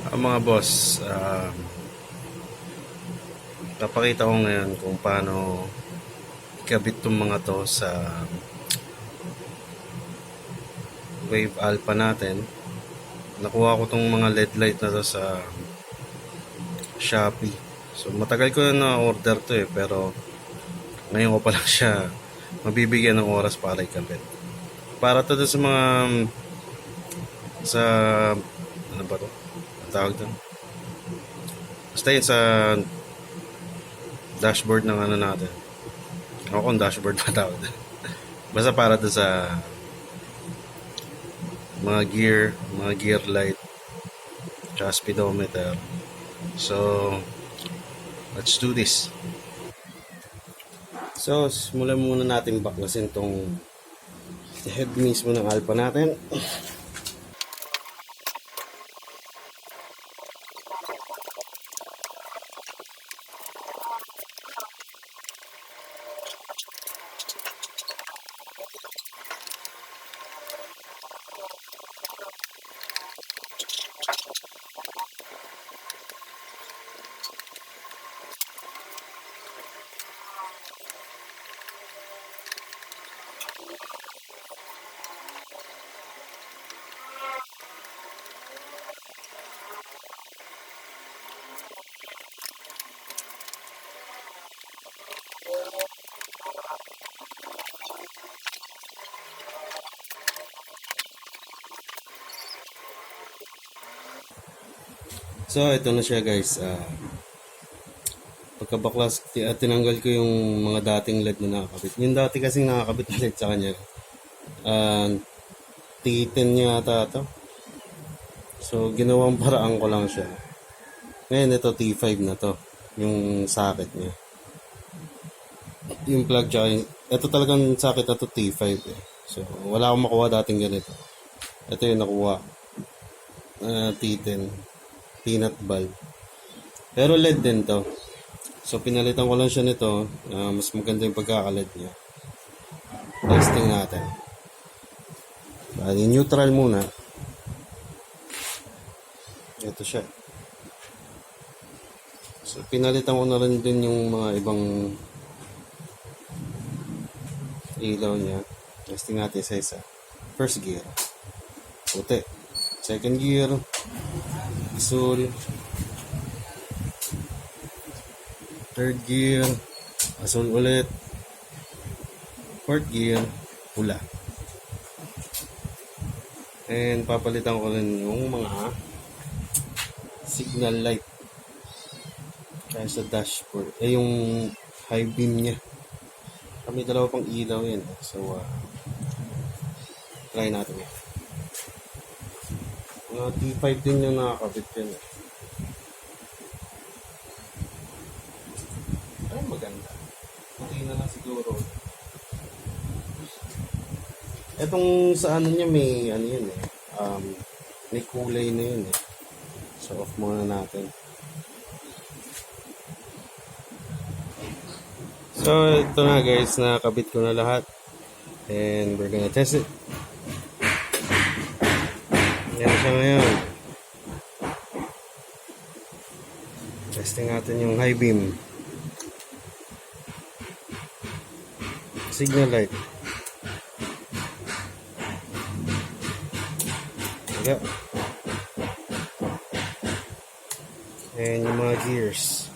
Mga boss, papakita ko ngayon kung paano ikabit tong mga to sa wave alpha natin. Nakuha ko tong mga LED light na to sa Shopee. So matagal ko na order to pero ngayon ko pa lang siya mabibigyan ng oras para ikabit. Para to sa mga sa ano ba to? Ang tawag doon? Basta yun sa dashboard ng ano natin. Ako kung dashboard pa tawag. Basta para to sa mga gear light, tsaka speedometer. So, let's do this. So, simulan muna natin baklasin tong head mismo ng alpha natin. So, ito na siya guys. Pagkabaklas, tinanggal ko yung mga dating LED na nakakabit. Yung dati kasing nakakabit na LED sa kanya. T10 niya ata ito. So, ginawang paraan ko lang siya. Ngayon, ito T5 na to. Yung socket niya. Yung plug tsaka yung... Ito talagang socket na to T5 eh. So, wala akong makuha dating ganito. Ito yung nakuha. T10. Peanut bulb. Pero LED din to. So, pinalitan ko lang siya nito. Mas maganda yung pagkaka-LED niya. Testing natin. Neutral muna. Ito siya. So, pinalitan ko na rin din yung mga ibang ilaw niya. Testing natin sa isa. First gear. Puti. Second gear. Asul. Third gear. Asul ulit. Fourth gear. Pula. And papalitan ko rin yung mga signal light. Kaya sa dashboard. Yung high beam niya. Kami dalawa pang ilaw yan. So, try natin yan. T5 din yung nakakabit yan. Ay, maganda. Makina lang siguro. Etong sa ano niya may ano yun eh. May kulay na yun eh. So, off muna natin. So, ito na guys. Nakakabit ko na lahat. And we're gonna test it. Yan siya ngayon. Testing natin yung high beam. Signal light. Yeah. And yung mga gears.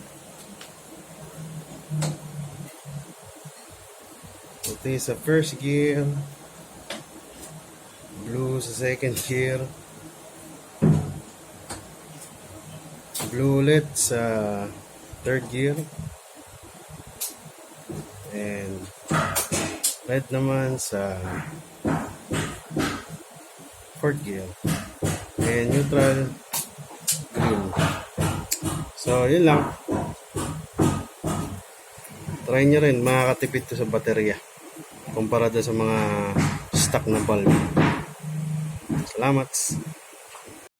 Puti sa first gear. Blue sa second gear. Blue ulit sa third gear. And red naman sa fourth gear. And neutral green. So, yun lang. Try nyo rin. Makakatipid to sa baterya kumpara sa mga stock na bulb. Salamat.